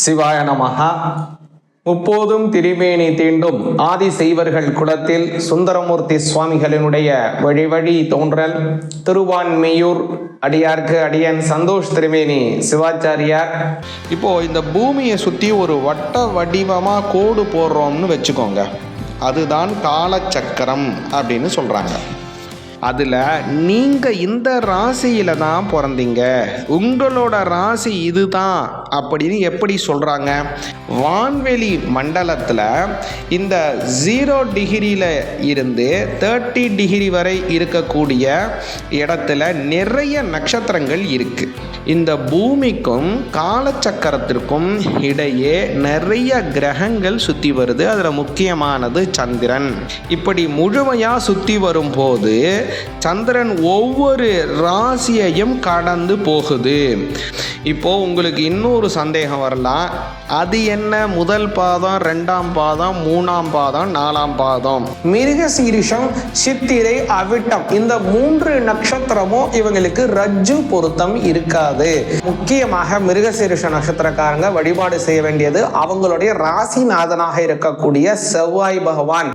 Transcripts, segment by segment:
சிவாய நமஹா. முப்போதும் திரிமேனி தீண்டும் ஆதி செய்வர்கள் குலத்தில் சுந்தரமூர்த்தி சுவாமிகளினுடைய வழி வழி தோன்றல் திருவான்மையூர் அடியார்க்கு அடியன் சந்தோஷ் திரிமேனி சிவாச்சாரியார். இப்போ இந்த பூமியை சுற்றி ஒரு வட்ட வடிவமாக கோடு போடுறோம்னு வச்சுக்கோங்க. அதுதான் காலச்சக்கரம் அப்படின்னு சொல்கிறாங்க. அதில் நீங்கள் இந்த ராசியில் தான் பிறந்தீங்க, உங்களோட ராசி இதுதான் அப்படின்னு எப்படி சொல்கிறாங்க? வான்வெளி மண்டலத்தில் இந்த 0 டிகிரியில் இருந்து 30 டிகிரி வரை இருக்கக்கூடிய இடத்துல நிறைய நட்சத்திரங்கள் இருக்குது. இந்த பூமிக்கும் காலச்சக்கரத்திற்கும் இடையே நிறைய கிரகங்கள் சுற்றி வருது. அதில் முக்கியமானது சந்திரன். இப்படி முழுமையாக சுற்றி வரும்போது சந்திரன் ஒவ்வொரு ராசியையும் கடந்து போகுது. இப்போ உங்களுக்கு இன்னொரு சந்தேகம் வரலாம், அது என்ன முதல் பாதம், 2ஆம் பாதம், 3ஆம் பாதம், 4ஆம் பாதம்? மிருகசீரிஷம், சித்திரை, அவிட்டம் இந்த 3 நட்சத்திரமும் இவங்களுக்கு ரஜ்ஜு பொருத்தம் இருக்காது. முக்கியமாக மிருகசீரிஷ நட்சத்திரக்காரங்க வழிபாடு செய்ய வேண்டியது அவங்களுடைய ராசிநாதனாக இருக்கக்கூடிய செவ்வாய் பகவான்.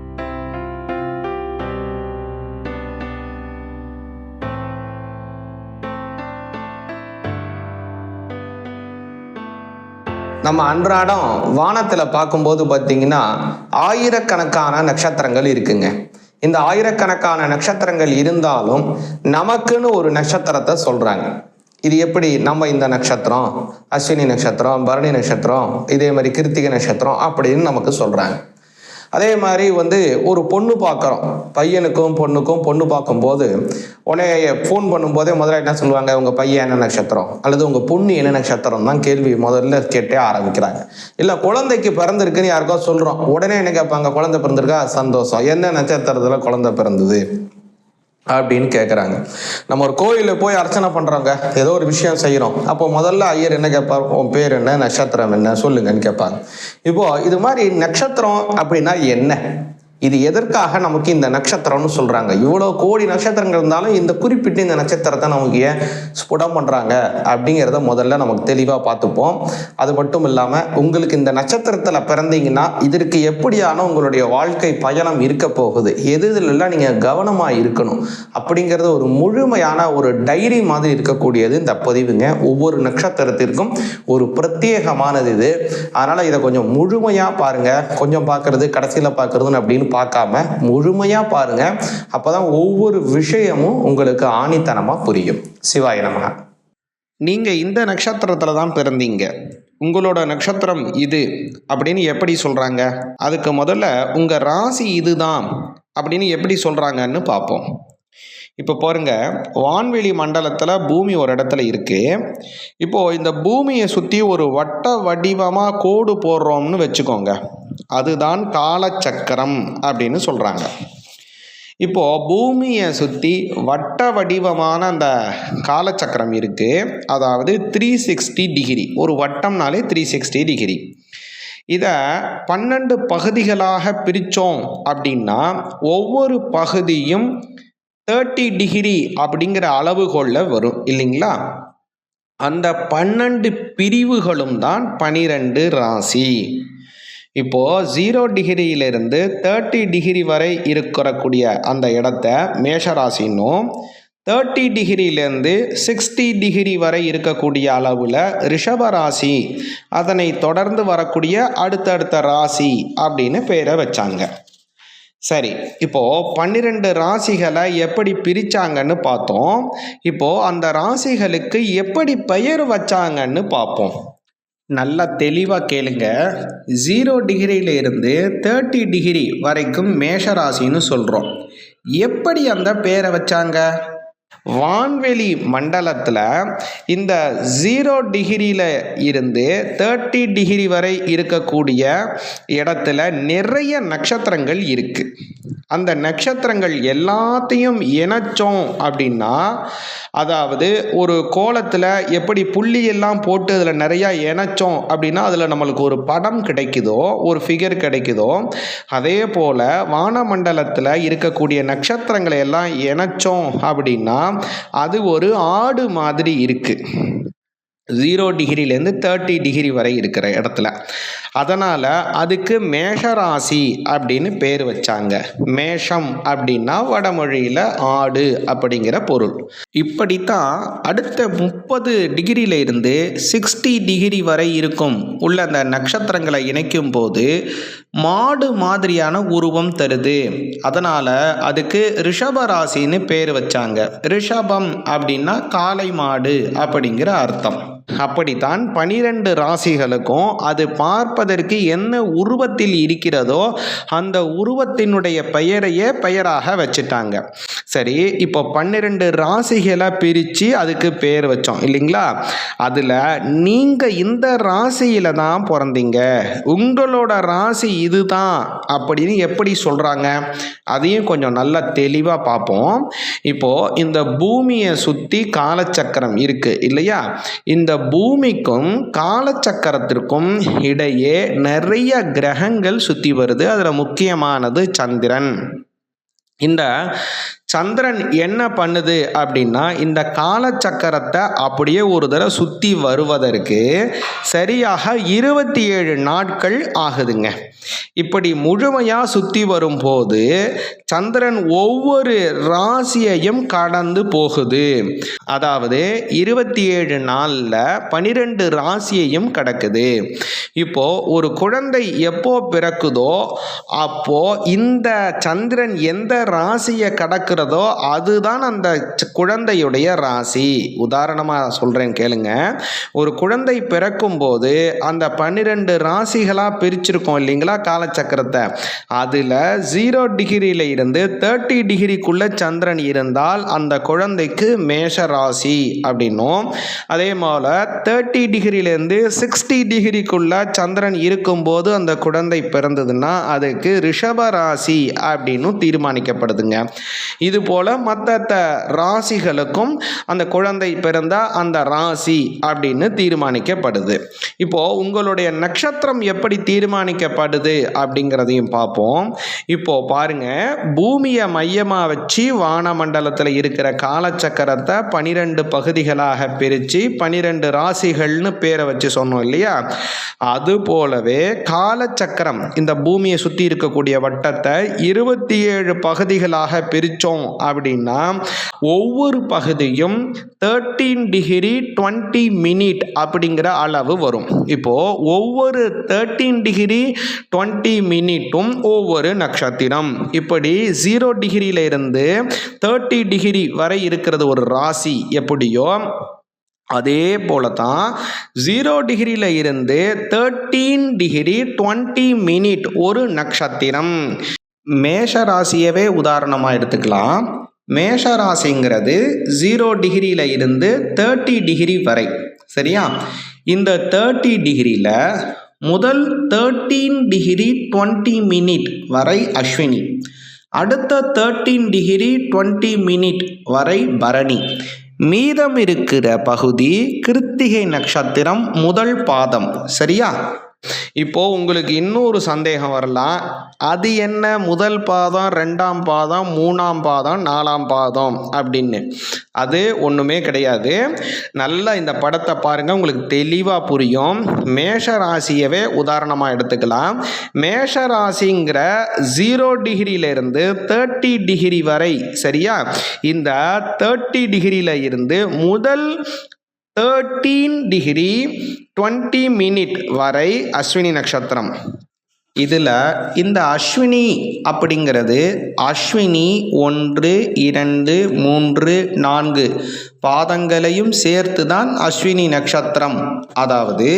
நம்ம அன்றாடம் வானத்தில் பார்க்கும்போது பார்த்தீங்கன்னா ஆயிரக்கணக்கான நட்சத்திரங்கள் இருக்குங்க. இந்த ஆயிரக்கணக்கான நட்சத்திரங்கள் இருந்தாலும் நமக்குன்னு ஒரு நட்சத்திரத்தை சொல்கிறாங்க. இது எப்படி? நம்ம இந்த நட்சத்திரம் அஸ்வினி நட்சத்திரம், பரணி நட்சத்திரம், இதே மாதிரி கிருத்திகை நட்சத்திரம் அப்படின்னு நமக்கு சொல்கிறாங்க. அதே மாதிரி ஒரு பொண்ணு பார்க்குறோம், பையனுக்கும் பொண்ணுக்கும் பொண்ணு பார்க்கும்போது உடனே ஃபோன் பண்ணும்போதே முதல்ல என்ன சொல்லுவாங்க? உங்கள் பையன் என்ன நட்சத்திரம் அல்லது உங்கள் பொண்ணு என்ன நட்சத்திரம் தான் கேள்வி முதல்ல கேட்டே ஆரம்பிக்கிறாங்க. இல்லை குழந்தைக்கு பிறந்திருக்குன்னு யாருக்கோ சொல்கிறோம், உடனே என்ன கேட்பாங்க? குழந்தை பிறந்திருக்கா? சந்தோஷம். என்ன நட்சத்திரத்தில் குழந்தை பிறந்தது அப்படின்னு கேட்குறாங்க. நம்ம ஒரு கோயிலில் போய் அர்ச்சனை பண்ணுறோங்க, ஏதோ ஒரு விஷயம் செய்கிறோம். அப்போ முதல்ல ஐயர் என்ன கேட்பார்? உன் பேர் என்ன, நட்சத்திரம் என்ன சொல்லுங்கன்னு கேட்பாங்க. இப்போது இது மாதிரி நட்சத்திரம் அப்படின்னா என்ன, இது எதற்காக நமக்கு இந்த நட்சத்திரம்னு சொல்கிறாங்க? இவ்வளோ கோடி நட்சத்திரங்கள் இருந்தாலும் இந்த குறிப்பிட்ட இந்த நட்சத்திரத்தை நமக்கு ஏன் ஸ்புடம் பண்ணுறாங்க அப்படிங்கிறத முதல்ல நமக்கு தெளிவாக பார்த்துப்போம். அது மட்டும் இல்லாமல் உங்களுக்கு இந்த நட்சத்திரத்தில் பிறந்தீங்கன்னா இதற்கு எப்படியான உங்களுடைய வாழ்க்கை பயணம் இருக்க போகுது, எதுலாம் நீங்கள் கவனமாக இருக்கணும் அப்படிங்கிறது ஒரு முழுமையான ஒரு டைரி மாதிரி இருக்கக்கூடியது இந்த பதிவுங்க. ஒவ்வொரு நட்சத்திரத்திற்கும் ஒரு பிரத்யேகமானது இது. அதனால் இதை கொஞ்சம் முழுமையாக பாருங்கள். கொஞ்சம் பார்க்குறது கடைசியில் பார்க்குறதுன்னு அப்படின்னு பார்க்காம முழுமையா பாருங்க. அப்பதான் ஒவ்வொரு விஷயமும் உங்களுக்கு ஆணித்தனமா புரியும். சிவாய நமஹ. நீங்க இந்த நட்சத்திரத்துல தான் பிறந்தீங்க, உங்களோட நட்சத்திரம் இது அப்படின்னு எப்படி சொல்றாங்க? அதுக்கு முதல்ல உங்க ராசி இதுதான் அப்படின்னு எப்படி சொல்றாங்கன்னு பார்ப்போம். இப்போ பாருங்க, வான்வெளி மண்டலத்தில் பூமி ஒரு இடத்துல இருக்கு. இப்போது இந்த பூமியை சுற்றி ஒரு வட்ட வடிவமாக கோடு போடுறோம்னு வச்சுக்கோங்க. அதுதான் காலச்சக்கரம் அப்படின்னு சொல்கிறாங்க. இப்போது பூமியை சுற்றி வட்ட வடிவமான அந்த காலச்சக்கரம் இருக்குது. அதாவது 360 டிகிரி. ஒரு வட்டம்னாலே 360 டிகிரி. இதை 12 பகுதிகளாக பிரித்தோம் அப்படின்னா ஒவ்வொரு பகுதியும் 30 டிகிரி அப்படிங்கிற அளவுகோலில் வரும் இல்லைங்களா? அந்த 12 பிரிவுகளும் தான் 12 ராசி. இப்போது 0 டிகிரியிலிருந்து 30 டிகிரி வரை இருக்கக்கூடிய அந்த இடத்த மேஷராசின்னும், 30 டிகிரியிலேருந்து 60 டிகிரி வரை இருக்கக்கூடிய அளவில் ரிஷபராசி, அதனை தொடர்ந்து வரக்கூடிய அடுத்தடுத்த ராசி அப்படின்னு பேரை வச்சாங்க. சரி, இப்போது 12 ராசிகளை எப்படி பிரித்தாங்கன்னு பார்த்தோம். இப்போது அந்த ராசிகளுக்கு எப்படி பெயர் வச்சாங்கன்னு பார்ப்போம். நல்லா தெளிவாக கேளுங்க. 0 டிகிரியில இருந்து 30 டிகிரி வரைக்கும் மேஷராசின்னு சொல்கிறோம். எப்படி அந்த பேரை வச்சாங்க? வான்வெளி மண்டலத்தில் இந்த 0 டிகிரியில் இருந்து 30 டிகிரி வரை இருக்கக்கூடிய இடத்துல நிறைய நட்சத்திரங்கள் இருக்குது. அந்த நட்சத்திரங்கள் எல்லாத்தையும் இணைச்சோம் அப்படின்னா, அதாவது ஒரு கோலத்தில் எப்படி புள்ளியெல்லாம் போட்டு அதில் நிறையா இணைச்சோம் அப்படின்னா அதில் நம்மளுக்கு ஒரு படம் கிடைக்குதோ, ஒரு ஃபிகர் கிடைக்குதோ, அதே போல் வானமண்டலத்தில் இருக்கக்கூடிய நட்சத்திரங்களை எல்லாம் இணைச்சோம் அப்படின்னா அது ஒரு ஆடு மாதிரி இருக்குது. 0 டிகிரிலேருந்து 30 டிகிரி வரை இருக்கிற இடத்துல. அதனால் அதுக்கு மேஷராசி அப்படின்னு பேர் வச்சாங்க. மேஷம் அப்படின்னா வடமொழியில் ஆடு அப்படிங்கிற பொருள். இப்படித்தான் அடுத்த 30 டிகிரியில இருந்து 60 டிகிரி வரை இருக்கும் உள்ள அந்த நட்சத்திரங்களை இணைக்கும் போது மாடு மாதிரியான உருவம் தருது. அதனால் அதுக்கு ரிஷபராசின்னு பேர் வச்சாங்க. ரிஷபம் அப்படின்னா காளை மாடு அப்படிங்கிற அர்த்தம். அப்படித்தான் 12 ராசிகளுக்கும் அது பார்ப்பதற்கு என்ன உருவத்தில் இருக்கிறதோ அந்த உருவத்தினுடைய பெயரையே பெயராக வச்சுட்டாங்க. சரி, இப்போ 12 ராசிகளை பிரித்து அதுக்கு பேர் வச்சோம் இல்லைங்களா? அதில் நீங்கள் இந்த ராசியில் தான் பிறந்தீங்க, உங்களோட ராசி இதுதான் அப்படின்னு எப்படி சொல்கிறாங்க அதையும் கொஞ்சம் நல்லா தெளிவாக பார்ப்போம். இப்போது இந்த பூமியை சுற்றி காலச்சக்கரம் இருக்குது இல்லையா? இந்த பூமிக்கும் காலச்சக்கரத்திற்கும் இடையே நிறைய கிரகங்கள் சுற்றி வருது. அதில் முக்கியமானது சந்திரன். இந்த சந்திரன் என்ன பண்ணுது அப்படின்னா இந்த காலச்சக்கரத்தை அப்படியே ஒரு தடவை சுற்றி வருவதற்கு சரியாக 27 நாட்கள் ஆகுதுங்க. இப்படி முழுமையாக சுற்றி வரும்போது சந்திரன் ஒவ்வொரு ராசியையும் கடந்து போகுது. அதாவது 27 நாளில் 12 ராசியையும் கடக்குது. இப்போ ஒரு குழந்தை எப்போ பிறக்குதோ அப்போ இந்த சந்திரன் எந்த ராசியை கடக்கிறதோ அதுதான் அந்த குழந்தையுடைய ராசி. உதாரணமாக சொல்கிறேன் கேளுங்க. ஒரு குழந்தை பிறக்கும் போது அந்த 12 ராசிகளாக பிரிச்சிருக்கோம் இல்லைங்களா காலச்சக்கரத்தை. அதில் 0 டிகிரியில இருந்து 30 டிகிரிக்குள்ள சந்திரன் இருந்தால் அந்த குழந்தைக்கு மேஷ ராசி அப்படின்னும், அதே போல 30 டிகிரியிலேருந்து 60 டிகிரிக்குள்ள சந்திரன் இருக்கும்போது அந்த குழந்தை பிறந்ததுன்னா அதுக்கு ரிஷப ராசி அப்படின்னு தீர்மானிக்கப்படுதுங்க. இது போல மற்ற ராசிகளுக்கும் அந்த குழந்தை பிறந்தா அந்த ராசி அப்படின்னு தீர்மானிக்கப்படுது. இப்போ உங்களுடைய நட்சத்திரம் எப்படி தீர்மானிக்கப்படுது அப்படிங்கிறதையும் பார்ப்போம். இப்போ பாருங்க, பூமியை மையமா வச்சு வானமண்டலத்தில் இருக்கிற காலச்சக்கரத்தை 12 பகுதிகளாக பிரித்து 12 ராசிகள்னு பேரை வச்சு சொன்னோம் இல்லையா? அது போலவே காலச்சக்கரம் இந்த பூமியை சுற்றி இருக்கக்கூடிய வட்டத்தை 27 பகுதிகளாக பிரித்தோம் அப்படின்னா ஒவ்வொரு பகுதியும் 13 டிகிரி 20 மினிட் அப்படிங்கிற அளவு வரும். இப்போ ஒவ்வொரு 13 டிகிரி 20 மினிட்டும் ஒவ்வொரு நட்சத்திரம். இப்படி 0 டிகிரியில இருந்து 30 டிகிரி வரை இருக்கிறது ஒரு ராசி எப்படியோ அதே போல தான் 0 டிகிரியில இருந்து 13 டிகிரி 20 மினிட் ஒரு நட்சத்திரம். மேஷ ராசியவே உதாரணமாக எடுத்துக்கலாம். மேஷ ராசிங்கிறது 0 டிகிரியில இருந்து 30 டிகிரி வரை. சரியா? இந்த 30 டிகிரியில் முதல் 13 டிகிரி 20 மினிட் வரை அஸ்வினி, அடுத்த 13 டிகிரி 20 மினிட் வரை பரணி, மீதம் இருக்கிற பகுதி கிருத்திகை நட்சத்திரம் முதல் பாதம். சரியா? இப்போ உங்களுக்கு இன்னொரு சந்தேகம் வரலாம், அது என்ன முதல் பாதம், 2ஆம் பாதம், 3ஆம் பாதம், 4ஆம் பாதம் அப்படின்னு. அது ஒன்றுமே கிடையாது. நல்லா இந்த படத்தை பாருங்க, உங்களுக்கு தெளிவாக புரியும். மேஷ ராசியவே உதாரணமாக எடுத்துக்கலாம். மேஷ ராசிங்கிற 0 டிகிரியிலிருந்து 30 டிகிரி வரை. சரியா? இந்த 30 டிகிரியில இருந்து முதல் 13 டிகிரி 20 மினிட் வரை அஸ்வினி நட்சத்திரம். இதில் இந்த அஸ்வினி அப்படிங்கிறது அஸ்வினி 1, 2, 3, 4 பாதங்களையும் சேர்த்து தான் அஸ்வினி நட்சத்திரம். அதாவது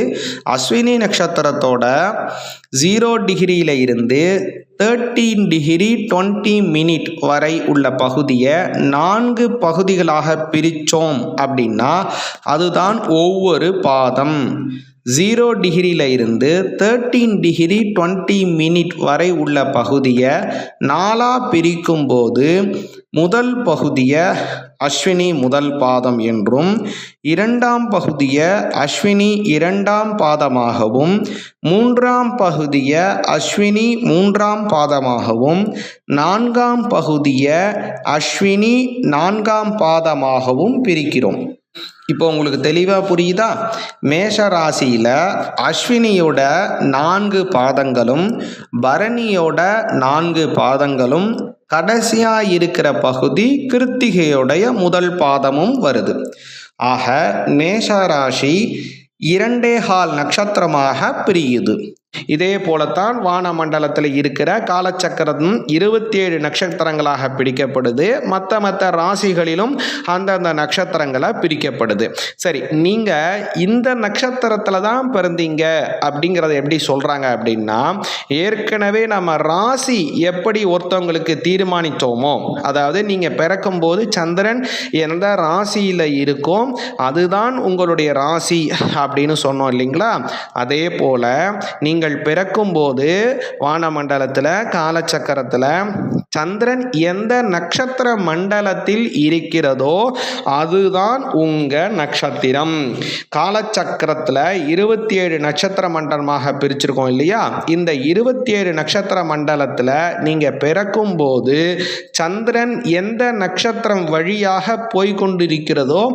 அஸ்வினி நட்சத்திரத்தோட 0 டிகிரியில இருந்து 13 டிகிரி 20 மினிட் வரை உள்ள பகுதியை 4 பகுதிகளாக பிரித்தோம் அப்படின்னா அதுதான் ஒவ்வொரு பாதம். 0 டிகிரியில இருந்து 13 டிகிரி 20 மினிட் வரை உள்ள பகுதியை 4ஆ பிரிக்கும் போது முதல் பகுதியை அஸ்வினி முதல் பாதம் என்றும், 2ஆம் பகுதியை அஸ்வினி 2ஆம் பாதமாகவும், 3ஆம் பகுதியை அஸ்வினி 3ஆம் பாதமாகவும், 4ஆம் பகுதியை அஸ்வினி 4ஆம் பாதமாகவும் பிரிக்கிறோம். இப்போ உங்களுக்கு தெளிவாக புரியுதா? மேஷ ராசியில் அஸ்வினியோட 4 பாதங்களும் பரணியோட 4 பாதங்களும் கடைசியாக இருக்கிற பகுதி கிருத்திகையோடைய முதல் பாதமும் வருது. ஆக மேஷ ராசி 2.25 நட்சத்திரமாக பிரியுது. இதே போலத்தான் வானமண்டலத்தில் இருக்கிற காலச்சக்கரம் 27 நட்சத்திரங்களாக பிரிக்கப்படுது. மற்ற ராசிகளிலும் அந்தந்த நட்சத்திரங்களை பிரிக்கப்படுது. சரி, நீங்கள் இந்த நட்சத்திரத்தில் தான் பிறந்தீங்க அப்படிங்கிறத எப்படி சொல்கிறாங்க அப்படின்னா, ஏற்கனவே நம்ம ராசி எப்படி ஒருத்தவங்களுக்கு தீர்மானித்தோமோ, அதாவது நீங்கள் பிறக்கும்போது சந்திரன் எந்த ராசியில் இருக்கோ அதுதான் உங்களுடைய ராசி அப்படின்னு சொன்னோம் இல்லைங்களா? அதே போல் நீங்கள் பிறக்கும்போது வானமண்டலத்தில் காலச்சக்கரத்தில் சந்திரன் எந்த நட்சத்திர மண்டலத்தில் இருக்கிறதோ அதுதான் உங்க நட்சத்திரம். காலச்சக்கரத்தில் 27 நட்சத்திர மண்டலமாக பிரிச்சிருக்கோம் இல்லையா? இந்த 27 நட்சத்திர மண்டலத்தில் நீங்க பிறக்கும்போது சந்திரன் எந்த நட்சத்திரம் வழியாக போய்கொண்டிருக்கிறதோ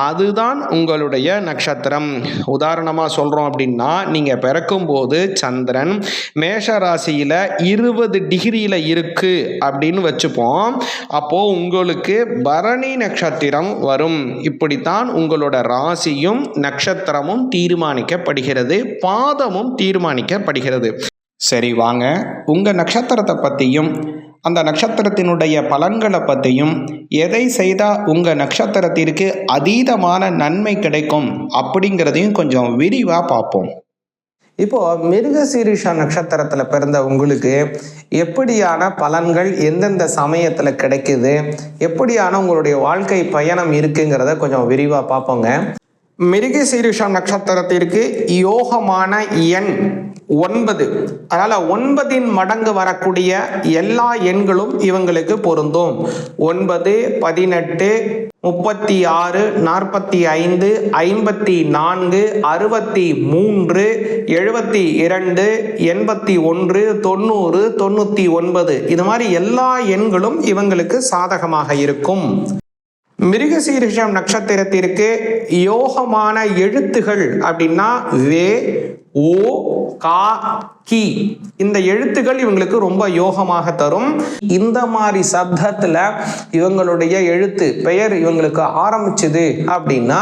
அதுதான் உங்களுடைய நட்சத்திரம். உதாரணமாக சொல்றோம் அப்படின்னா, நீங்க பிறக்கும்போது சந்திரன் மேஷ ராசியில 20 டிகிரியில இருக்கு அப்படின்னு வச்சுப்போம். அப்போ உங்களுக்கு பரணி நட்சத்திரம் வரும். இப்படித்தான் உங்களோட ராசியும் நட்சத்திரமும் தீர்மானிக்கப்படுகிறது, பாதமும் தீர்மானிக்கப்படுகிறது. சரி, வாங்க உங்க நட்சத்திரத்தை பற்றியும் அந்த நட்சத்திரத்தினுடைய பலன்களை பற்றியும், எதை செய்தால் உங்கள் நட்சத்திரத்திற்கு அதீதமான நன்மை கிடைக்கும் அப்படிங்கிறதையும் கொஞ்சம் விரிவாக பார்ப்போம். இப்போ மிருகசீரிஷ நட்சத்திரத்தில் பிறந்த உங்களுக்கு எப்படியான பலன்கள் எந்தெந்த சமயத்தில் கிடைக்குது, எப்படியான உங்களுடைய வாழ்க்கை பயணம் இருக்குங்கிறத கொஞ்சம் விரிவாக பார்ப்போங்க. மிருகசீரிஷம் நட்சத்திரத்திற்கு யோகமான எண் 9. அதனால் 9 மடங்கு வரக்கூடிய எல்லா எண்களும் இவங்களுக்கு பொருந்தும். 9, 18, 36, 45, 54, 63, 72, 81, 90, 99 இது மாதிரி எல்லா எண்களும் இவங்களுக்கு சாதகமாக இருக்கும். மிருகசீரிஷம் நட்சத்திரத்திற்கு யோகமான எழுத்துகள் அப்படின்னா வே, ஓ, கா, கி இந்த எழுத்துக்கள் இவங்களுக்கு ரொம்ப யோகமாக தரும். இந்த மாதிரி சப்தத்தில் இவங்களுடைய எழுத்து பெயர் இவங்களுக்கு ஆரம்பிச்சுது அப்படின்னா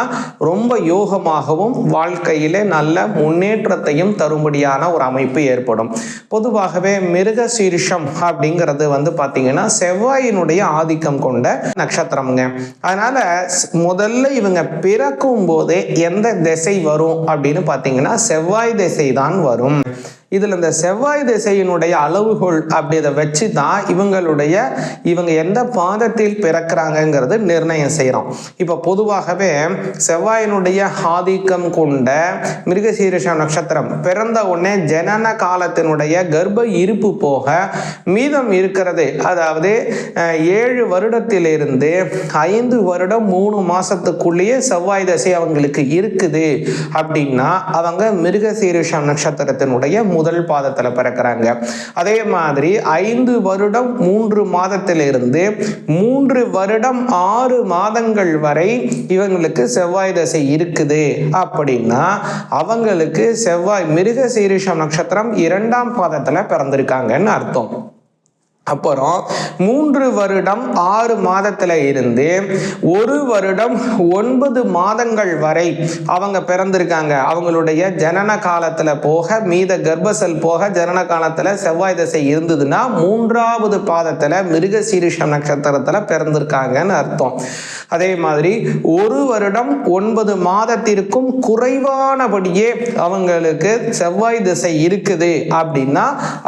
ரொம்ப யோகமாகவும் வாழ்க்கையிலே நல்ல முன்னேற்றத்தையும் தரும்படியான ஒரு அமைப்பு ஏற்படும். பொதுவாகவே மிருகசீரிஷம் அப்படிங்கிறது பார்த்தீங்கன்னா செவ்வாயினுடைய ஆதிக்கம் கொண்ட நட்சத்திரம்ங்க. அதனால முதல்ல இவங்க பிறக்கும் போதே எந்த திசை வரும் அப்படின்னு பார்த்தீங்கன்னா செவ்வாய் திசை தான் வரும். இதில் இந்த செவ்வாய் திசையினுடைய அளவுகோல் அப்படி அதை வச்சு தான் இவங்க எந்த பாதத்தில் பிறக்கிறாங்கங்கிறது நிர்ணயம் செய்கிறோம். இப்போ பொதுவாகவே செவ்வாயினுடைய ஆதிக்கம் கொண்ட மிருகசீரிஷ நட்சத்திரம் பிறந்த உடனே ஜனன காலத்தினுடைய கர்ப்ப இருப்பு போக மீதம் இருக்கிறது, அதாவது 7 வருடத்திலிருந்து 5 வருடம் 3 மாசத்துக்குள்ளேயே செவ்வாய் திசை அவங்களுக்கு இருக்குது அப்படின்னா அவங்க மிருகசீரிஷம் நட்சத்திரத்தினுடைய முதல் பாதத்தில் பிறக்கிறாங்க. அதே மாதிரி 5 வருடம் 3 மாதத்திலிருந்து 3 வருடம் 6 மாதங்கள் வரை இவங்களுக்கு செவ்வாய் தசை இருக்குது அப்படின்னா அவங்களுக்கு செவ்வாய் மிருகசீரிஷம் நட்சத்திரம் 2ஆம் பாதத்தில் பிறந்திருக்காங்கன்னு அர்த்தம். அப்புறம் 3 வருடம் 6 மாதத்துல இருந்து 1 வருடம் 9 மாதங்கள் வரை அவங்க பிறந்திருக்காங்க. அவங்களுடைய ஜனன காலத்துல போக மீத கர்ப்பசல் போக ஜனன காலத்துல செவ்வாய் தசை இருந்ததுன்னா 3ஆவது பாதத்துல மிருகசீரிஷம் நட்சத்திரத்துல பிறந்திருக்காங்கன்னு அர்த்தம். அதே மாதிரி 1 வருடம் 9 மாதத்திற்கும் குறைவானபடியே அவங்களுக்கு செவ்வாய் திசை இருக்குது அப்படின்னா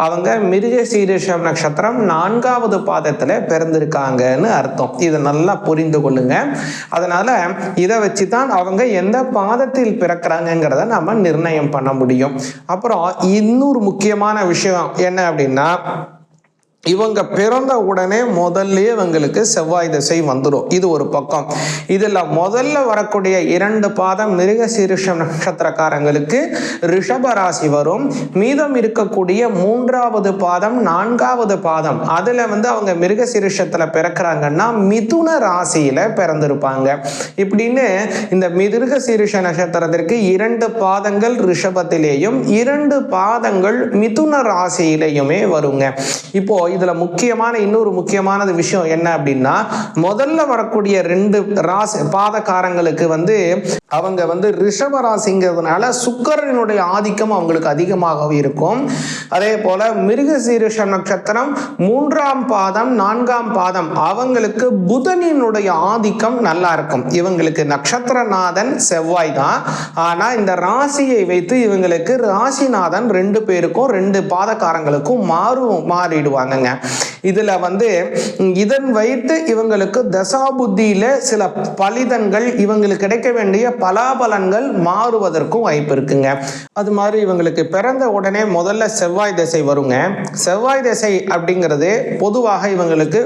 அவங்க மிருகசீரிஷம் நட்சத்திரம் 4ஆவது பாதத்துல பிறந்திருக்காங்கன்னு அர்த்தம். இதை நல்லா புரிந்து கொள்ளுங்க. அதனால இதை வச்சுதான் அவங்க எந்த பாதத்தில் பிறக்கிறாங்கிறத நம்ம நிர்ணயம் பண்ண முடியும். அப்புறம் இன்னொரு முக்கியமான விஷயம் என்ன அப்படின்னா, இவங்க பிறந்த உடனே முதல்ல இவங்களுக்கு செவ்வாய் திசை வந்துடும். இது ஒரு பக்கம். இதுல முதல்ல வரக்கூடிய 2 பாதம் மிருகசீரிஷம் நட்சத்திரக்காரங்களுக்கு ரிஷப ராசி வரும். மீதம் இருக்கக்கூடிய 3வது பாதம் 4வது பாதம் அதுல அவங்க மிருகசீரிஷத்துல பிறக்கிறாங்கன்னா மிதுன ராசியில பிறந்திருப்பாங்க. இப்படின்னு இந்த மிருகசீரிஷ நட்சத்திரத்திற்கு 2 பாதங்கள் ரிஷபத்திலேயும் 2 பாதங்கள் மிதுன ராசியிலையுமே வருங்க. இப்போ இதுல இன்னொரு முக்கியமான விஷயம் என்ன அப்படின்னா, முதல்ல வரக்கூடிய 2 ராசி பாதக்காரங்களுக்கு அவங்க ரிஷப ராசிங்கிறதுனால சுக்கிரனுடைய ஆதிக்கம் அவங்களுக்கு அதிகமாகவே இருக்கும். அதே போல மிருகசீரிஷ நட்சத்திரம் 3ஆம் பாதம் 4ஆம் பாதம் அவங்களுக்கு புதனினுடைய ஆதிக்கம் நல்லா இருக்கும். இவங்களுக்கு நட்சத்திரநாதன் செவ்வாய் தான். ஆனா இந்த ராசியை வைத்து இவங்களுக்கு ராசிநாதன் 2 பேருக்கும் 2 பாதக்காரங்களுக்கும் மாறிடுவாங்க. இதுல இதன் வைத்து இவங்களுக்கு தசாபுத்தியில சில பலிதங்கள் இவங்களுக்கு கிடைக்க வேண்டிய பலாபலன்கள் மாறுவதற்கும் வாய்ப்பு இருக்குங்க. அது மாதிரி இவங்களுக்கு பிறந்த உடனே முதல்ல செவ்வாய் திசை வருங்க. செவ்வாய் திசை அப்படிங்கிறது பொதுவாக இவங்களுக்கு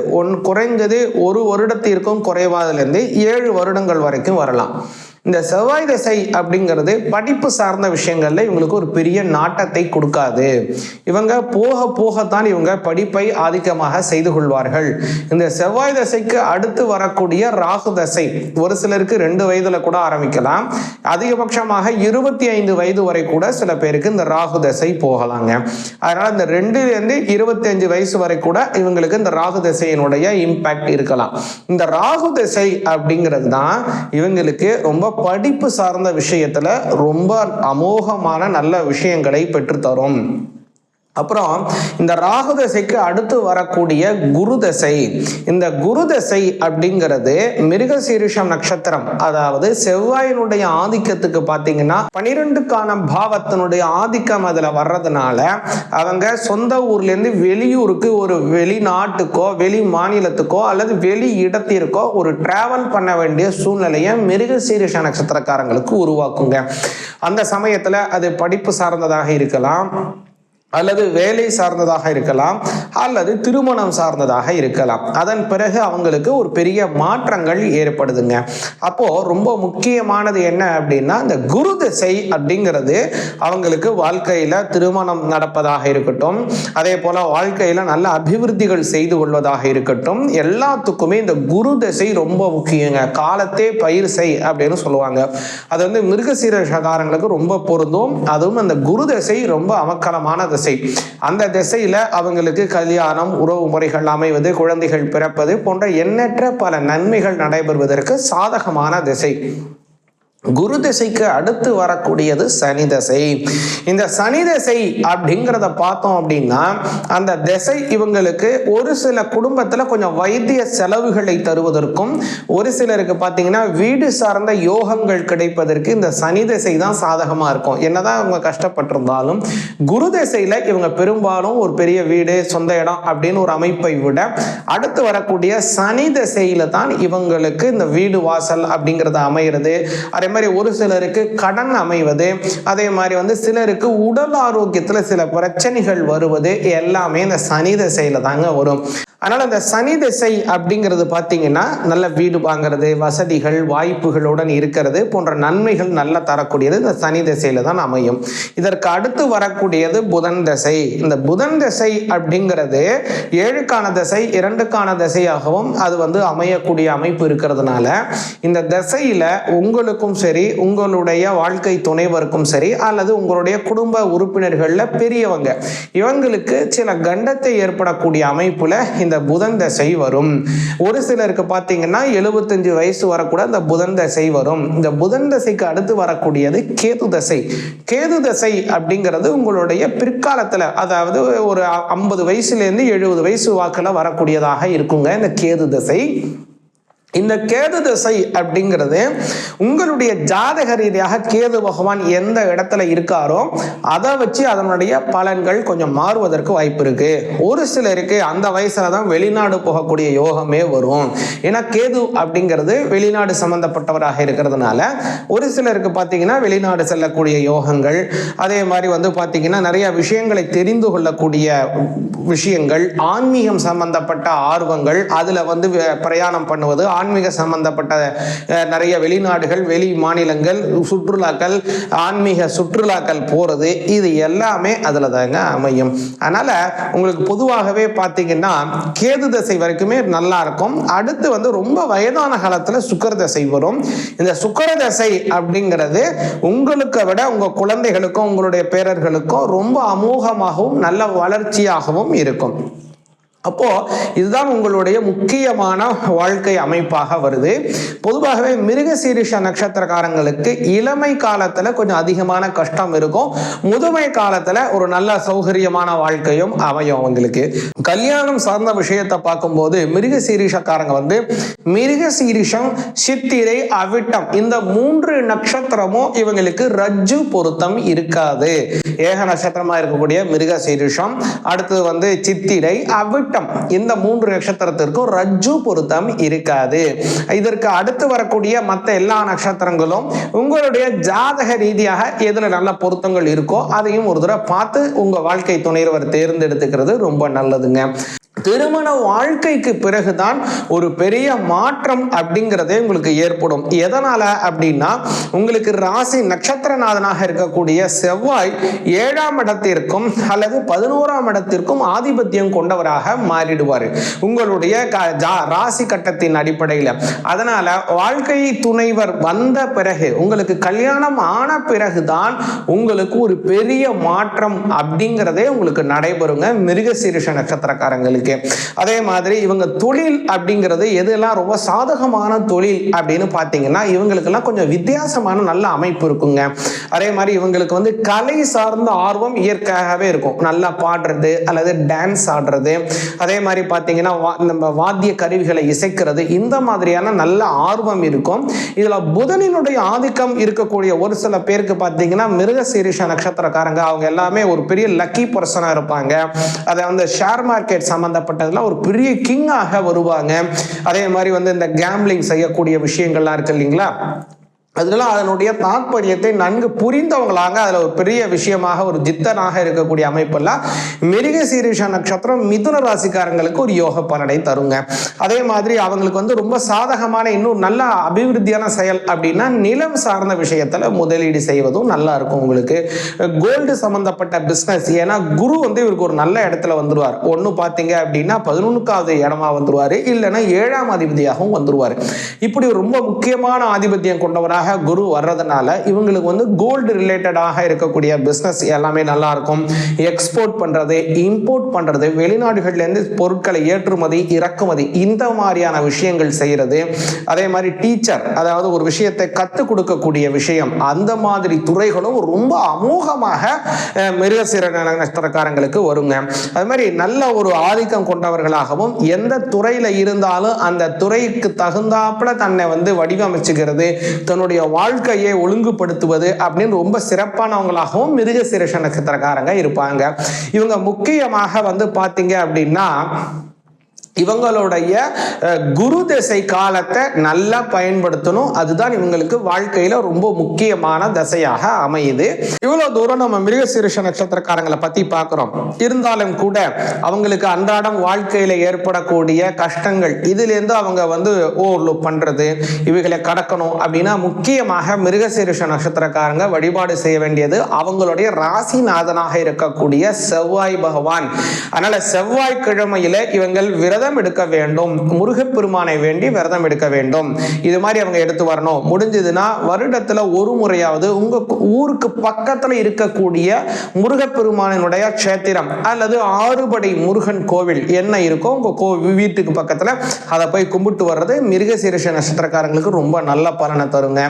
குறைந்தது 1 வருடத்திற்கும் குறைவாதிலிருந்து 7 வருடங்கள் வரைக்கும் வரலாம். இந்த செவ்வாய் திசை அப்படிங்கிறது படிப்பு சார்ந்த விஷயங்கள்ல இவங்களுக்கு ஒரு பெரிய நாட்டத்தை கொடுக்காது. இவங்க போகத்தான் இவங்க படிப்பை ஆதிக்கமாக செய்து கொள்வார்கள். இந்த செவ்வாய் திசைக்கு அடுத்து வரக்கூடிய ராகு தசை ஒரு சிலருக்கு 2 வயதுல கூட ஆரம்பிக்கலாம். அதிகபட்சமாக 25 வயது வரை கூட சில பேருக்கு இந்த ராகு தசை போகலாங்க. அதனால இந்த 2லேருந்து 25 வயசு வரை கூட இவங்களுக்கு இந்த ராகு தசையினுடைய இம்பாக்ட் இருக்கலாம். இந்த ராகு தசை அப்படிங்கிறது தான் இவங்களுக்கு ரொம்ப படிப்பு சார்ந்த விஷயத்துல ரொம்ப அமோகமான நல்ல விஷயங்களை பெற்றுத்தரும். அப்புறம் இந்த ராகு தசைக்கு அடுத்து வரக்கூடிய குரு தசை. இந்த குரு தசை அப்படிங்கிறது மிருகசீரிஷம் நட்சத்திரம், அதாவது செவ்வாயினுடைய ஆதிக்கத்துக்கு பார்த்தீங்கன்னா 12க்கான பாவத்தினுடைய ஆதிக்கம் அதுல வர்றதுனால அவங்க சொந்த ஊர்ல இருந்து வெளியூருக்கு, ஒரு வெளிநாட்டுக்கோ வெளி மாநிலத்துக்கோ அல்லது வெளி இடத்திற்கோ ஒரு டிராவல் பண்ண வேண்டிய சூழ்நிலையை மிருகசீரிஷ நட்சத்திரக்காரங்களுக்கு உருவாக்குங்க. அந்த சமயத்துல அது படிப்பு சார்ந்ததாக இருக்கலாம், அல்லது வேலை சார்ந்ததாக இருக்கலாம், அல்லது திருமணம் சார்ந்ததாக இருக்கலாம். அதன் பிறகு அவங்களுக்கு ஒரு பெரிய மாற்றங்கள் ஏற்படுதுங்க. அப்போ ரொம்ப முக்கியமானது என்ன அப்படின்னா, இந்த குரு திசை அப்படிங்கிறது அவங்களுக்கு வாழ்க்கையில திருமணம் நடப்பதாக இருக்கட்டும், அதே போல வாழ்க்கையில நல்ல அபிவிருத்திகள் செய்து கொள்வதாக இருக்கட்டும், எல்லாத்துக்குமே இந்த குரு திசை ரொம்ப முக்கியங்க. காலத்தே பயிர் செய் அப்படின்னு சொல்லுவாங்க. அது மிருகசீரிஷக்காரங்களுக்கு ரொம்ப பொருந்தும். அதுவும் அந்த குரு திசை ரொம்ப அமக்கலமான திசை. அந்த திசையில அவங்களுக்கு கல்யாணம், உறவு முறைகள் அமைவது, குழந்தைகள் பிறப்பது போன்ற எண்ணற்ற பல நன்மைகள் நடைபெறுவதற்கு சாதகமான திசை. குரு திசைக்கு அடுத்து வரக்கூடியது சனி திசை. இந்த சனி திசை அப்படிங்கிறத பார்த்தோம் அப்படின்னா, அந்த திசை இவங்களுக்கு ஒரு சில குடும்பத்துல கொஞ்சம் வைத்திய செலவுகளை தருவதற்கும், ஒரு சிலருக்கு பார்த்தீங்கன்னா வீடு சார்ந்த யோகங்கள் கிடைப்பதற்கு இந்த சனி திசை தான் சாதகமா இருக்கும். என்னதான் அவங்க கஷ்டப்பட்டிருந்தாலும் குரு திசையில இவங்க பெரும்பாலும் ஒரு பெரிய வீடு, சொந்த இடம் அப்படின்னு ஒரு அமைப்பை விட அடுத்து வரக்கூடிய சனி திசையில தான் இவங்களுக்கு இந்த வீடு வாசல் அப்படிங்கிறது அமைகிறது. அதே மாதிரி ஒரு சிலருக்கு கடன் அமைவது, அதே மாதிரி சிலருக்கு உடல் ஆரோக்கியத்துல சில பிரச்சனைகள் வருவது எல்லாமே இந்த சனி திசையில தாங்க வரும். அதனால இந்த சனி திசை அப்படிங்கிறது பார்த்தீங்கன்னா நல்ல வீடு வாங்கிறது, வசதிகள், வாய்ப்புகளுடன் இருக்கிறது போன்ற நன்மைகள் நல்லா தரக்கூடியது இந்த சனி திசையில தான் அமையும். இதற்கு அடுத்து வரக்கூடியது புதன் திசை. இந்த புதன் திசை அப்படிங்கிறது 7க்கான திசை, 2க்கான திசையாகவும் அது அமையக்கூடிய அமைப்பு இருக்கிறதுனால இந்த திசையில உங்களுக்கும் சரி, உங்களுடைய வாழ்க்கை துணைவருக்கும் சரி, அல்லது உங்களுடைய குடும்ப உறுப்பினர்கள்ல பெரியவங்க இவங்களுக்கு சில கண்டத்தை ஏற்படக்கூடிய அமைப்புல இந்த புதன் தசை வரும். ஒரு சிலருக்கு பார்த்தீங்கன்னா 75 வயசு வரக்கூட இந்த புதன் தசை வரும். இந்த புதன் தசைக்கு அடுத்து வரக்கூடியது கேது தசை. கேது தசை அப்படிங்கிறது உங்களுடைய பிற்காலத்துல, அதாவது ஒரு 50 வயசுல இருந்து 70 வயசு வாக்குல வரக்கூடியதாக இருக்குங்க இந்த கேது தசை. இந்த கேது திசை அப்படிங்கிறது உங்களுடைய ஜாதக ரீதியாக கேது பகவான் எந்த இடத்துல இருக்காரோ அதை வச்சு அதனுடைய பலன்கள் கொஞ்சம் மாறுவதற்கு வாய்ப்பு இருக்கு. ஒரு சிலருக்கு அந்த வயசுல தான் வெளிநாடு போகக்கூடிய யோகமே வரும். ஏன்னா கேது அப்படிங்கிறது வெளிநாடு சம்பந்தப்பட்டவராக இருக்கிறதுனால ஒரு சிலருக்கு பார்த்தீங்கன்னா வெளிநாடு செல்லக்கூடிய யோகங்கள், அதே மாதிரி பார்த்தீங்கன்னா நிறைய விஷயங்களை தெரிந்து கொள்ளக்கூடிய விஷயங்கள், ஆன்மீகம் சம்பந்தப்பட்ட ஆர்வங்கள், அதுல பிரயாணம் பண்ணுவது, ஆன்மீக சம்பந்தப்பட்ட நிறைய வெளிநாடுகள், வெளி மாநிலங்கள் சுற்றுலாக்கள், ஆன்மீக சுற்றுலாக்கள் போறது, இது எல்லாமே அதுல தாங்க அமையும். அதனால உங்களுக்கு பொதுவாகவே பார்த்தீங்கன்னா கேது தசை வரைக்குமே நல்லா இருக்கும். அடுத்து ரொம்ப வயதான காலத்துல சுக்கிர தசை வரும். இந்த சுக்கிர தசை அப்படிங்கிறது உங்களுக்கு விட உங்க குழந்தைகளுக்கும் உங்களுடைய பேரர்களுக்கும் ரொம்ப அமோகமாகவும் நல்ல வளர்ச்சியாகவும் இருக்கும். அப்போ இதுதான் உங்களுடைய முக்கியமான வாழ்க்கை அமைப்பாக வருது. பொதுவாகவே மிருகசீரிஷ நட்சத்திரக்காரங்களுக்கு இளமை காலத்துல கொஞ்சம் அதிகமான கஷ்டம் இருக்கும். முதுமை காலத்துல ஒரு நல்ல சௌகரியமான வாழ்க்கையும் அமையும். அவங்களுக்கு கல்யாணம் சார்ந்த விஷயத்தை பார்க்கும்போது மிருகசீரிஷக்காரங்க மிருகசீரிஷம், சித்திரை, அவிட்டம் இந்த 3 நட்சத்திரமும் இவங்களுக்கு ரஜ்ஜு பொருத்தம் இருக்காது. ஏக நட்சத்திரமா இருக்கக்கூடிய மிருகசீரிஷம், அடுத்தது சித்திரை, அவிட்டம், இந்த 3 நட்சத்திரத்திற்கும் ரஜ்ஜு பொருத்தம் இருக்காது. இதற்கு அடுத்து வரக்கூடிய மற்ற எல்லா நட்சத்திரங்களும் உங்களுடைய ஜாதக ரீதியாக எதுல நல்ல பொருத்தங்கள் இருக்கோ அதையும் ஒரு தடவை பார்த்து உங்க வாழ்க்கை துணைவர் தேர்ந்தெடுத்துக்கிறது ரொம்ப நல்லதுங்க. திருமண வாழ்க்கைக்கு பிறகுதான் ஒரு பெரிய மாற்றம் அப்படிங்கிறதே உங்களுக்கு ஏற்படும். எதனால அப்படின்னா உங்களுக்கு ராசி நட்சத்திரநாதனாக இருக்கக்கூடிய செவ்வாய் 7ஆம் இடத்திற்கும் அல்லது 11ஆம் இடத்திற்கும் ஆதிபத்தியம் கொண்டவராக மாறிடுவார் உங்களுடைய ராசி கட்டத்தின் அடிப்படையில். அதனால வாழ்க்கை துணைவர் வந்த பிறகு, உங்களுக்கு கல்யாணம் ஆன பிறகுதான் உங்களுக்கு ஒரு பெரிய மாற்றம் அப்படிங்கிறதே உங்களுக்கு நடைபெறுங்க மிருகசீரிஷ நட்சத்திரக்காரங்களுக்கு. அதே மாதிரி இவங்க தொழில் அப்படிங்கிறது எதெல்லாம் ரொம்ப சாதகமான தொழில் அப்படின்னு பார்த்தீங்கன்னா இவங்களுக்கெல்லாம் கொஞ்சம் வித்தியாசமான நல்ல அமைப்பு இருக்குங்க. அதே மாதிரி இவங்களுக்கு கலை சார்ந்த ஆர்வம் இயற்கையாகவே இருக்கும். நல்லா பாடுறது அல்லது டான்ஸ் ஆடுறது, அதே மாதிரி பார்த்தீங்கன்னா நம்ம வாத்திய கருவிகளை இசைக்கிறது, இந்த மாதிரியான நல்ல ஆர்வம் இருக்கும். இதுல புதனினுடைய ஆதிக்கம் இருக்கக்கூடிய ஒரு சில பேருக்கு பார்த்தீங்கன்னா மிருகசீரிஷ நட்சத்திரக்காரங்க அவங்க எல்லாமே ஒரு பெரிய லக்கி பர்சனா இருப்பாங்க. அதை ஷேர் மார்க்கெட் சம்பந்தப்பட்டதுல ஒரு பெரிய கிங்காக வருவாங்க. அதே மாதிரி இந்த கேம்பிளிங் செய்யக்கூடிய விஷயங்கள்லாம் இருக்கு இல்லைங்களா, அதனால அதனுடைய தாற்பயத்தை நன்கு புரிந்தவங்களாக அதுல ஒரு பெரிய விஷயமாக ஒரு ஜித்தனாக இருக்கக்கூடிய அமைப்பெல்லாம் மிருகசீரிஷ நட்சத்திரம் மிதுன ராசிக்காரங்களுக்கு ஒரு யோக பலனை தருங்க. அதே மாதிரி அவங்களுக்கு ரொம்ப சாதகமான இன்னும் நல்ல அபிவிருத்தியான செயல் அப்படின்னா நிலம் சார்ந்த விஷயத்துல முதலீடு செய்வதும் நல்லா இருக்கும். உங்களுக்கு கோல்டு சம்பந்தப்பட்ட பிசினஸ், ஏன்னா குரு இவருக்கு ஒரு நல்ல இடத்துல வந்துருவார். ஒன்னு பாத்தீங்க அப்படின்னா 11வது இடமா வந்துருவாரு, இல்லைன்னா 7ஆம் அதிபதியாகவும் வந்துருவாரு. இப்படி ரொம்ப முக்கியமான ஆதிபத்தியம் கொண்டவராக குரு வர்றதுனால இவங்களுக்கு கோல்டு ரிலேட்டடாக இருக்கக்கூடிய பிசினஸ் எல்லாமே நல்லா இருக்கும். எக்ஸ்போர்ட் பண்றது, இம்போர்ட் பண்றது, வெளிநாடுகள்ல இருந்து பொருட்களை ஏற்றுமதி இறக்குமதி, இந்த மாதிரியான விஷயங்கள் செய்யறது. அதே மாதிரி டீச்சர், அதாவது ஒரு விஷயத்தை கத்துக் கொடுக்கக்கூடிய விஷயம், அந்த மாதிரி துறைகளும் ரொம்ப அமோகமாக மிருகசீரிஷ நட்சத்திரக்காரங்களுக்கு வருங்க. அது மாதிரி நல்ல ஒரு ஆதிக்கம் கொண்டவர்களாகவும் எந்த துறையில இருந்தாலும் அந்த துறைக்கு தகுந்தாப்புல தன்னை வடிவமைச்சுக்கிறது, தன்னுடைய வாழ்க்கையை ஒழுங்குபடுத்துவது அப்படின்னு ரொம்ப சிறப்பானவங்களாகவும் மிருகசீரிஷ நட்சத்திரக்காரங்க இருப்பாங்க. இவங்க முக்கியமாக பாத்தீங்க அப்படின்னா இவங்களுடைய குரு தசை காலத்தை நல்லா பயன்படுத்தணும். அதுதான் இவங்களுக்கு வாழ்க்கையில ரொம்ப முக்கியமான தசையாக அமையுது. இவ்வளவு தூரம் நம்ம மிருகசீரிஷ நட்சத்திரக்காரங்களை பத்தி பார்க்கிறோம். இருந்தாலும் கூட அவங்களுக்கு அன்றாடம் வாழ்க்கையில ஏற்படக்கூடிய கஷ்டங்கள், இதுல இருந்து அவங்க ஓவர்லுக் பண்றது, இவைகளை கடக்கணும் அப்படின்னா முக்கியமாக மிருகசீரிஷ நட்சத்திரக்காரங்க வழிபாடு செய்ய வேண்டியது அவங்களுடைய ராசிநாதனாக இருக்கக்கூடிய செவ்வாய் பகவான். அதனால செவ்வாய்க்கிழமையில இவங்கள் விரதம் எடுக்க வேண்டும், முருகப்பெருமானை வேண்டி விரதம் எடுக்க வேண்டும். இது மாதிரி அவங்க எடுத்து வரணும். முடிஞ்சதுன்னா வருடத்துல ஒரு முறையாவது உங்க ஊருக்கு பக்கத்துல இருக்கக்கூடிய முருகப்பெருமானுடைய கஷேத்திரம் அல்லது ஆறுபடை முருகன் கோவில் என்ன இருக்கோ உங்க வீட்டுக்கு பக்கத்துல அதை போய் கும்பிட்டு வர்றது மிருகசீரிஷ நட்சத்திரக்காரங்களுக்கு ரொம்ப நல்ல பலனை தருங்க.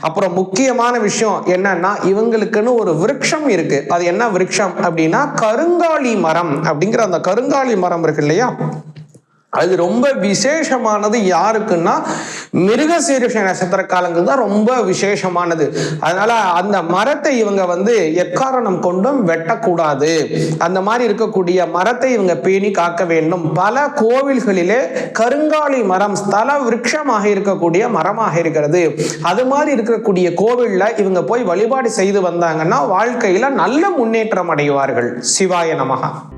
அப்புறம் முக்கியமான விஷயம் என்னன்னா இவங்களுக்குன்னு ஒரு விருட்சம் இருக்கு. அது என்ன விருட்சம் அப்படின்னா கருங்காலி மரம் அப்படிங்கிற அந்த கருங்காலி மரம் இருக்கு இல்லையா, அது ரொம்ப விசேஷமானது யாருக்குன்னா மிருகசீரிஷ நட்சத்திரக்காரங்களுக்கு தான் ரொம்ப விசேஷமானது. அதனால அந்த மரத்தை இவங்க எக்காரணம் கொண்டும் வெட்டக்கூடாது. அந்த மாதிரி இருக்கக்கூடிய மரத்தை இவங்க பேணி காக்க வேண்டும். பல கோவில்களிலே கருங்காலி மரம் ஸ்தல விருட்சமாக இருக்கக்கூடிய மரமாக இருக்கிறது. அது மாதிரி இருக்கக்கூடிய கோவில்ல இவங்க போய் வழிபாடு செய்து வந்தாங்கன்னா வாழ்க்கையில நல்ல முன்னேற்றம் அடைவார்கள். சிவாய நமஹ.